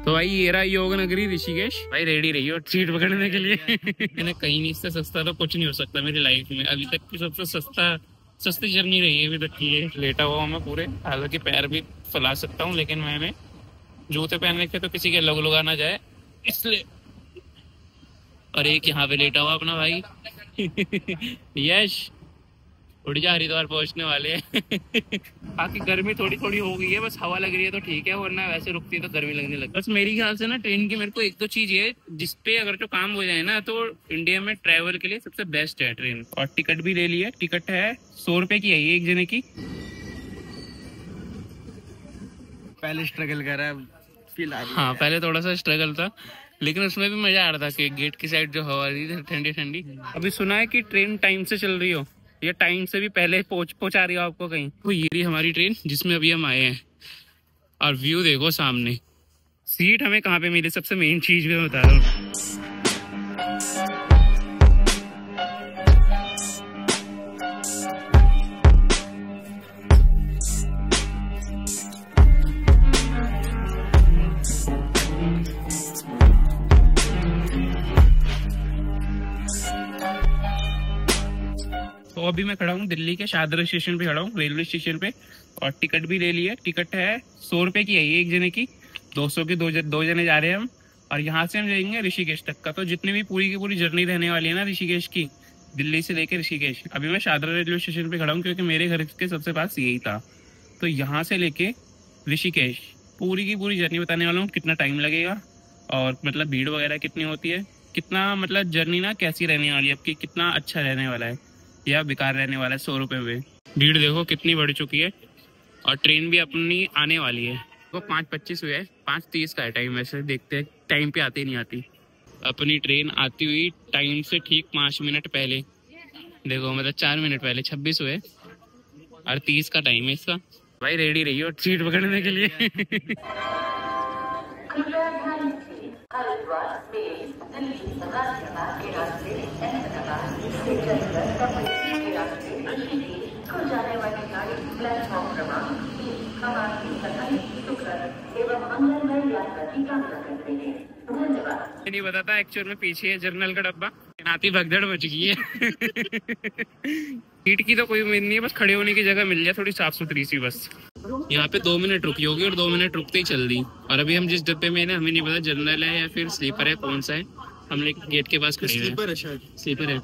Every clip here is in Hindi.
तो भाई ये रहा योग नगरी ऋषिकेश। भाई रेडी रही हो सीट पकड़ने के लिए। मैंने कहीं नहीं, इससे सस्ता तो कुछ नहीं हो सकता मेरी लाइफ में। अभी तक की सबसे सस्ती जर्नी रही है अभी तक की। ये लेटा हुआ हूँ मैं पूरे, हालांकि पैर भी फैला सकता हूँ, लेकिन मैंने जूते पहन रखे तो किसी के लग लगा ना जाए इसलिए। और एक यहाँ पे लेटा हुआ अपना भाई। यश उड़ जा, हरिद्वार पहुंचने वाले हैं। बाकी गर्मी थोड़ी थोड़ी हो गई है, बस हवा लग रही है तो ठीक है, वरना वैसे रुकती है तो गर्मी लगने लगती। बस मेरी ख्याल से ना ट्रेन की मेरे को एक दो चीज है जिसपे अगर जो काम हो जाए ना, तो इंडिया में ट्रैवल के लिए सबसे बेस्ट है ट्रेन। और टिकट भी ले ली है, टिकट है 100 रुपए की है ये एक जने की। पहले स्ट्रगल करा, हाँ पहले थोड़ा सा स्ट्रगल था, लेकिन उसमें भी मजा आ रहा था कि गेट की साइड जो हवा रही थी ठंडी ठंडी। अभी सुना है कि ट्रेन टाइम से चल रही हो, ये टाइम से भी पहले पहुंचा रही हो आपको कहीं। तो ये रही हमारी ट्रेन जिसमें अभी हम आए हैं, और व्यू देखो सामने। सीट हमें कहाँ पे मिली, सबसे मेन चीज भी मैं बता रहा हूँ। तो अभी मैं खड़ा हूँ दिल्ली के शाहदरा स्टेशन पे खड़ा हूँ, रेलवे स्टेशन पे। और टिकट भी ले ली है, टिकट है 100 रुपए की है ये एक जने की। 200 के दो जने जा रहे हैं हम। और यहाँ से हम जाएंगे ऋषिकेश तक का। तो जितनी भी पूरी की पूरी जर्नी रहने वाली है ना ऋषिकेश की, दिल्ली से लेकर ऋषिकेश। अभी मैं शाहदरा रेलवे स्टेशन पे खड़ा हूँ क्योंकि मेरे घर के सबसे पास यही था। तो यहाँ से लेके ऋषिकेश पूरी की पूरी जर्नी बताने वाला हूँ, कितना टाइम लगेगा और मतलब भीड़ वगैरह कितनी होती है, कितना मतलब जर्नी ना कैसी रहने वाली है आपकी, कितना अच्छा रहने वाला है या बेकार रहने वाला है 100 रुपए में। भीड़ देखो कितनी बढ़ चुकी है, और ट्रेन भी अपनी आने वाली है। वो 5:25 हुए है, 5:30 का है टाइम। वैसे देखते हैं टाइम पे आती नहीं आती। अपनी ट्रेन आती हुई टाइम से ठीक 5 मिनट पहले, देखो मतलब 4 मिनट पहले। 26 हुए और 30 का टाइम है इसका। भाई रेडी रही हो सीट पकड़ने के लिए। नहीं पता था एक्चुअल में पीछे है जनरल का डब्बा। नाती भगदड़ मच गई है। सीट की तो कोई उम्मीद नहीं है, बस खड़े होने की जगह मिल जाए थोड़ी साफ सुथरी सी बस। यहाँ पे 2 मिनट रुकी होगी और 2 मिनट रुकते ही चल दी। और अभी हम जिस डब्बे में है ना, हमें नहीं पता जनरल है या फिर स्लीपर है, कौन सा है। हम लोग गेट के पास खड़े हैं। स्लीपर है शायद, स्लीपर है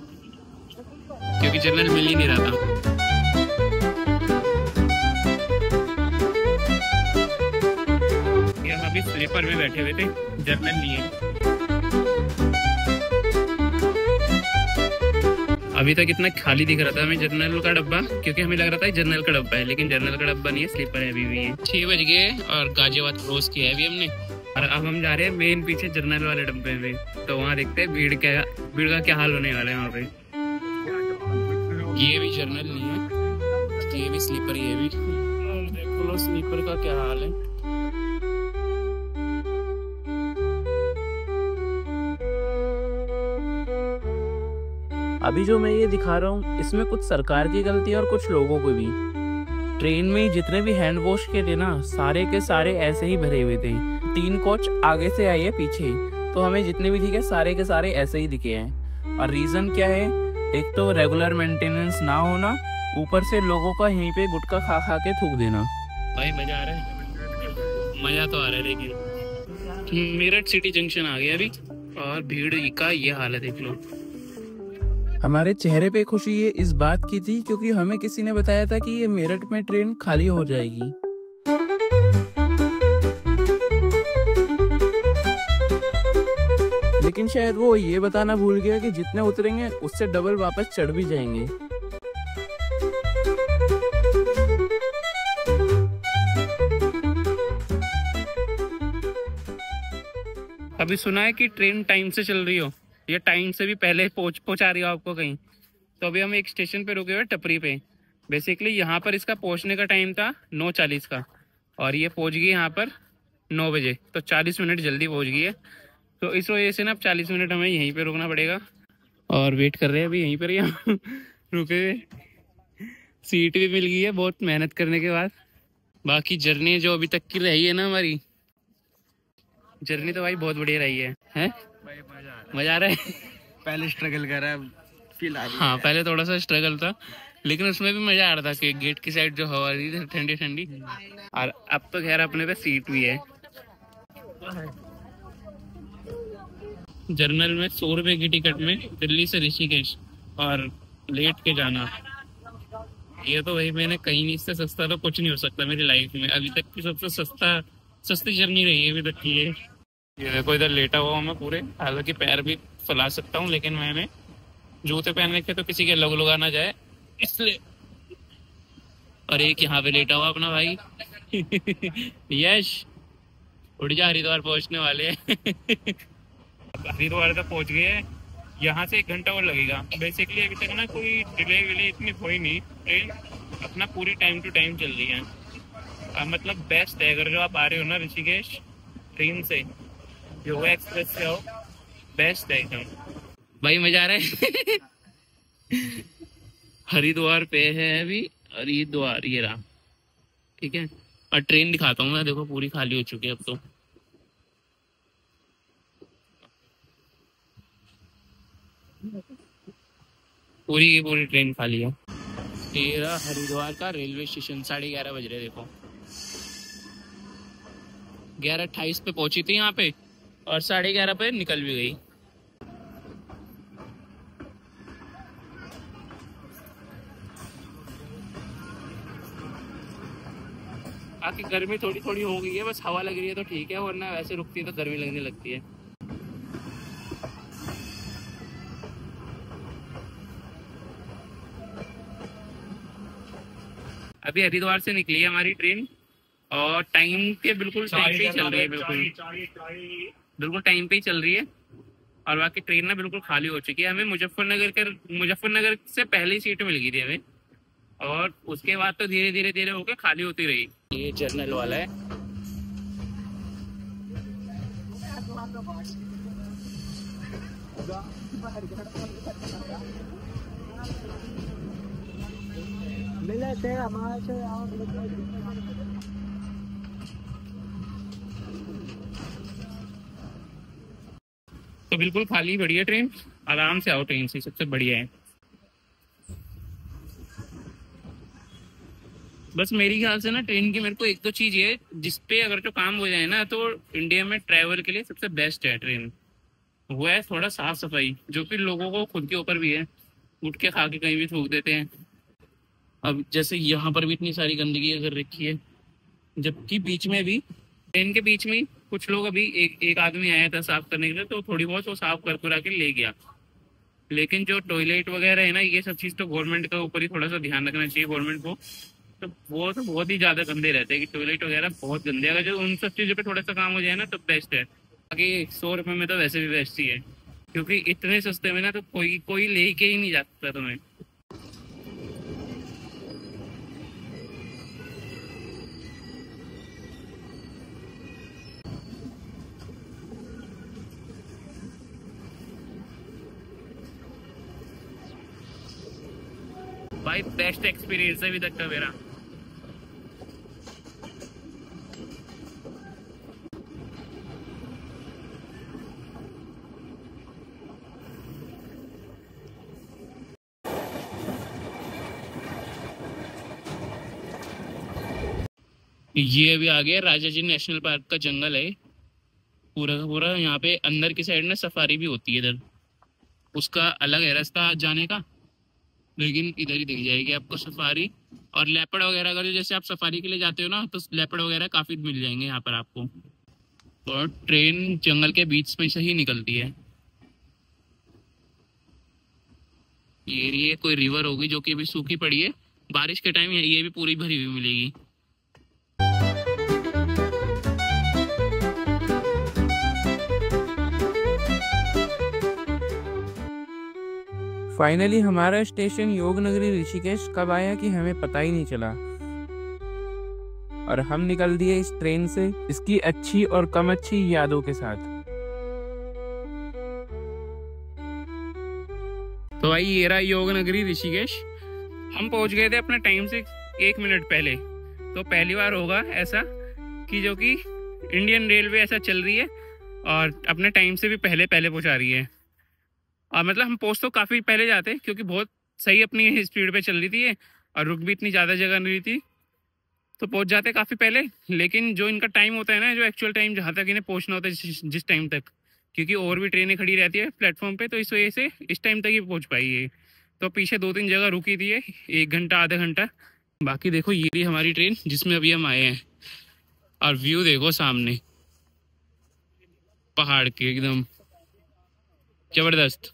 क्योंकि जनरल मिल ही नहीं रहा था। अभी स्लीपर में बैठे हुए थे, जनरल नहीं है। अभी तक इतना खाली दिख रहा था हमें जनरल का डब्बा, क्योंकि हमें लग रहा था जनरल का डब्बा है, लेकिन जनरल का डब्बा नहीं है, स्लीपर है अभी भी है। 6 बज गए और गाजियाबाद क्रॉस किया है अभी हमने, और अब हम जा रहे हैं मेन पीछे जनरल वाले डब्बे में। तो वहाँ देखते हैं भीड़ का क्या हाल होने वाला है वहाँ पे। ये भी जनरल नहीं है, ये भी स्लीपर, ये भी देख लो स्लीपर का क्या हाल है। अभी जो मैं ये दिखा रहा हूँ इसमें कुछ सरकार की गलती है और कुछ लोगों को भी। ट्रेन में जितने भी हैंड वॉश के थे ना, सारे के सारे ऐसे ही भरे हुए थे। 3 कोच आगे से आई है पीछे, तो हमें जितने भी दिखे सारे के सारे ऐसे ही दिखे हैं। और रीज़न क्या है, एक तो रेगुलर मेंटेनेंस ना होना, ऊपर से लोगों का यहीं पे गुटखा खा खा के थूक देना। भाई मजा आ रहा है, मजा तो आ रहा है, लेकिन मेरठ सिटी जंक्शन आ गया अभी और भीड़ का ये हाल है देख लो। हमारे चेहरे पे खुशी ये इस बात की थी क्योंकि हमें किसी ने बताया था कि ये मेरठ में ट्रेन खाली हो जाएगी। लेकिन शायद वो ये बताना भूल गया कि जितने उतरेंगे उससे डबल वापस चढ़ भी जाएंगे। अभी सुना है कि ट्रेन टाइम से चल रही हो, ये टाइम से भी पहले पहुंचा रही हो आपको कहीं। तो अभी हम एक स्टेशन पे रुके हुए टपरी पे। बेसिकली यहाँ पर इसका पहुंचने का टाइम था 9:40 का, और ये पहुंच गई यहाँ पर 9 बजे, तो 40 मिनट जल्दी पहुंच गई है। तो इस वजह से ना अब 40 मिनट हमें यहीं पे रुकना पड़ेगा और वेट कर रहे हैं अभी यहीं पर ही रुके हुए। सीट भी मिल गई है बहुत मेहनत करने के बाद। बाकी जर्नी जो अभी तक की रही है ना हमारी, जर्नी तो भाई बहुत बढ़िया रही है, हैं? भाई मजा आ रहा है। पहले स्ट्रगल कर रहा है, फील आ रही है। हाँ पहले थोड़ा सा स्ट्रगल था, लेकिन उसमें भी मजा आ रहा था कि गेट की साइड जो हवा रही थी ठंडी ठंडी, और अब तो खैर अपने पे सीट भी है। जर्नल में 100 रुपए की टिकट में दिल्ली से ऋषिकेश और लेट के जाना, ये तो भाई मैंने कहीं नहीं, इससे सस्ता तो कुछ नहीं हो सकता मेरी लाइफ में। अभी तक की सबसे सस्ती जर्नी रही है अभी तक की ये देखो इधर लेटा हुआ हूँ मैं पूरे, हालांकि पैर भी फैला सकता हूँ, लेकिन मैंने जूते पहन रखे तो किसी के लग लगा ना जाए इसलिए। और एक यहाँ पे लेटा हुआ अपना भाई यश, उड़ जा, हरिद्वार पहुंचने वाले हैं। हरिद्वार तक पहुंच गए हैं, यहाँ से 1 घंटा और लगेगा। बेसिकली अभी तक ना कोई डिले विले इतनी हुई नहीं, ट्रेन अपना पूरी टाइम टू टाइम चल रही है। मतलब बेस्ट है, अगर जो आप आ रहे हो ना ऋषिकेश ट्रेन से, योगा एक्सप्रेस से आओ, बेस्ट है एकदम भाई, मजा आ रहा है। हरिद्वार पे है अभी, हरिद्वार ये रहा, ठीक है। और ट्रेन दिखाता हूँ मैं, देखो पूरी खाली हो चुकी है अब तो। पूरी की पूरी ट्रेन खाली है। तेरा हरिद्वार का रेलवे स्टेशन 11:30 बज रहे, देखो 11:28 पे पहुंची थी यहाँ पे और 11:30 पे निकल भी गई। बाकी गर्मी थोड़ी थोड़ी हो गई है, बस हवा लग रही है तो ठीक है, वरना वैसे रुकती है तो गर्मी लगने लगती है। अभी हरिद्वार से निकली है हमारी ट्रेन और टाइम के बिल्कुल टाइम पे ही चल रही है, बिल्कुल टाइम पे ही चल रही है। और बाकी ट्रेन ना बिल्कुल खाली हो चुकी है। हमें मुजफ्फरनगर से पहली सीट मिल गई थी हमें, और उसके बाद तो धीरे धीरे होकर खाली होती रही। ये जर्नल वाला है। तो बिल्कुल खाली बढ़िया ट्रेन, आराम से आओ ट्रेन से, सबसे बढ़िया है। बस मेरी ख्याल से ना ट्रेन की मेरे को एक तो चीज ये, जिसपे अगर जो काम हो जाए ना तो इंडिया में ट्रैवल के लिए सबसे बेस्ट है ट्रेन, वो है थोड़ा साफ सफाई, जो कि लोगों को खुद के ऊपर भी है, उठ के खा के कहीं भी थूक देते हैं। अब जैसे यहाँ पर भी इतनी सारी गंदगी अगर रखी है, जबकि बीच में भी ट्रेन के बीच में कुछ लोग, अभी एक आदमी आया था साफ करने के लिए, तो थोड़ी बहुत वो साफ कर करा के ले गया। लेकिन जो टॉयलेट वगैरह है ना, ये सब चीज तो गवर्नमेंट के ऊपर ही थोड़ा सा ध्यान रखना चाहिए गवर्नमेंट को। तो वो तो बहुत ही ज्यादा गंदे रहते हैं कि टॉयलेट वगैरह बहुत गंदे, अगर जो उन सब चीजों पे थोड़ा सा काम हो जाए ना तो बेस्ट है। बाकी 100 रुपये में तो वैसे भी बेस्ट ही है, क्योंकि इतने सस्ते में ना तो कोई लेके ही नहीं जा सकता तुम्हें। भाई बेस्ट एक्सपीरियंस है अभी तक का मेरा। ये अभी आ गया राजा जी नेशनल पार्क का जंगल है पूरा का पूरा। यहाँ पे अंदर की साइड में सफारी भी होती है, इधर उसका अलग है रास्ता जाने का, लेकिन इधर ही दिख जाएगी आपको सफारी। और लेपर्ड वगैरह अगर जैसे आप सफारी के लिए जाते हो ना, तो लेपर्ड वगैरह काफी मिल जाएंगे यहाँ पर आपको। और ट्रेन जंगल के बीच में से ही निकलती है। ये कोई रिवर होगी जो कि अभी सूखी पड़ी है, बारिश के टाइम ये भी पूरी भरी हुई मिलेगी। फाइनली हमारा स्टेशन योगनगरी ऋषिकेश कब आया कि हमें पता ही नहीं चला, और हम निकल दिए इस ट्रेन से इसकी अच्छी और कम अच्छी यादों के साथ। तो भाई ये रहा योगनगरी ऋषिकेश। हम पहुंच गए थे अपने टाइम से 1 मिनट पहले। तो पहली बार होगा ऐसा कि जो कि इंडियन रेलवे ऐसा चल रही है और अपने टाइम से भी पहले पहले पहुंचा रही है। और मतलब हम पहुंच तो काफ़ी पहले जाते हैं क्योंकि बहुत सही अपनी स्पीड पे चल रही थी ये, और रुक भी इतनी ज़्यादा जगह नहीं रही थी, तो पहुंच जाते काफ़ी पहले। लेकिन जो इनका टाइम होता है ना, जो एक्चुअल टाइम जहाँ तक इन्हें पहुंचना होता है जिस टाइम तक, क्योंकि और भी ट्रेनें खड़ी रहती है प्लेटफॉर्म पे, तो इस वजह से इस टाइम तक ही पहुंच पाई है। तो पीछे 2-3 जगह रुकी थी ये, 1 घंटा आधा घंटा। बाकी देखो ये रही हमारी ट्रेन जिसमें अभी हम आए हैं, और व्यू देखो सामने पहाड़ के, एकदम जबरदस्त।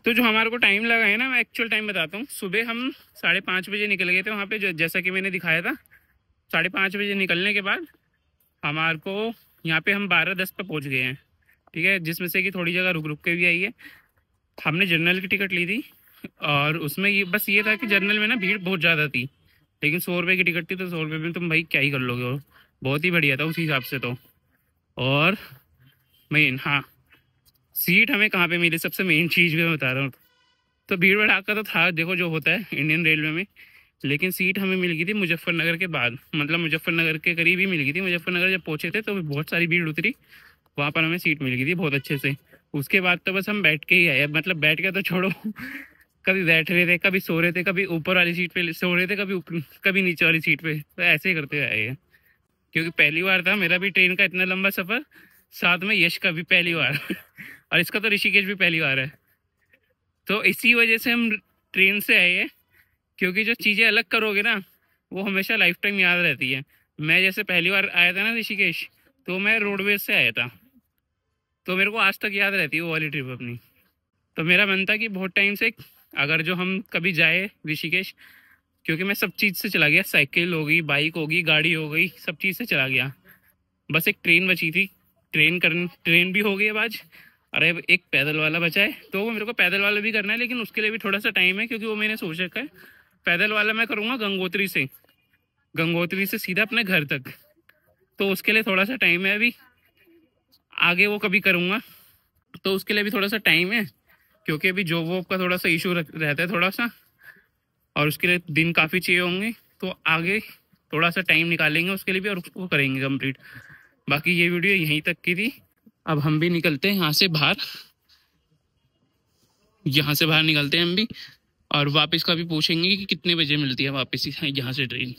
तो जो हमारे को टाइम लगा है ना, मैं एक्चुअल टाइम बताता हूँ। सुबह हम 5:30 बजे निकल गए थे वहाँ पे, जैसा कि मैंने दिखाया था। 5:30 बजे निकलने के बाद हमारे को यहाँ पे हम 12:10 पे पहुँच गए हैं, ठीक है, जिसमें से कि थोड़ी जगह रुक रुक के भी आई है। हमने जनरल की टिकट ली थी, और उसमें ये बस ये था कि जनरल में ना भीड़ बहुत ज़्यादा थी, लेकिन 100 रुपये की टिकट थी, तो 100 रुपये में तुम भाई क्या ही कर लोगे, और बहुत ही बढ़िया था उस हिसाब से तो। और मेन, हाँ, सीट हमें कहाँ पे मिली, सबसे मेन चीज़ भी मैं बता रहा हूँ। तो भीड़ भड़ाका तो था, देखो जो होता है इंडियन रेलवे में, लेकिन सीट हमें मिल गई थी मुजफ्फरनगर के बाद, मतलब मुजफ्फरनगर के करीब ही मिल गई थी। मुजफ्फरनगर जब पहुँचे थे तो बहुत सारी भीड़ उतरी, वहाँ पर हमें सीट मिल गई थी बहुत अच्छे से। उसके बाद तो बस हम बैठ के ही आए, मतलब बैठ के तो छोड़ो कभी बैठ रहे थे, कभी सो रहे थे, कभी ऊपर वाली सीट पे सो रहे थे, कभी नीचे वाली सीट पे, तो ऐसे ही करते आए हैं। क्योंकि पहली बार था मेरा भी ट्रेन का इतना लंबा सफ़र, साथ में यश का भी पहली बार और इसका तो ऋषिकेश भी पहली बार है। तो इसी वजह से हम ट्रेन से आए हैं, क्योंकि जो चीज़ें अलग करोगे ना, वो हमेशा लाइफ टाइम याद रहती है। मैं जैसे पहली बार आया था ना ऋषिकेश, तो मैं रोडवेज से आया था, तो मेरे को आज तक याद रहती है वो वाली ट्रिप अपनी। तो मेरा मन था कि बहुत टाइम से अगर जो हम कभी जाए ऋषिकेश, क्योंकि मैं सब चीज़ से चला गया, साइकिल हो गई, बाइक हो गई, गाड़ी हो गई, सब चीज़ से चला गया। बस एक ट्रेन बची थी, ट्रेन भी हो गई अब आज, अरे एक पैदल वाला बचा है, तो वो मेरे को पैदल वाला भी करना है, लेकिन उसके लिए भी थोड़ा सा टाइम है, क्योंकि वो मैंने सोच रखा है पैदल वाला मैं करूँगा गंगोत्री से सीधा अपने घर तक, तो उसके लिए थोड़ा सा टाइम है अभी, आगे वो कभी करूँगा, तो उसके लिए भी थोड़ा सा टाइम है, क्योंकि अभी जॉब वॉब का थोड़ा सा इशू रहता है थोड़ा सा, और उसके लिए दिन काफ़ी चाहिए होंगे, तो आगे थोड़ा सा टाइम निकालेंगे उसके लिए भी, और उसको करेंगे कंप्लीट। बाकी ये वीडियो यहीं तक की थी। अब हम भी निकलते हैं यहाँ से बाहर निकलते हैं हम भी, और वापस का भी पूछेंगे कि कितने बजे मिलती है वापस यहाँ से ट्रेन।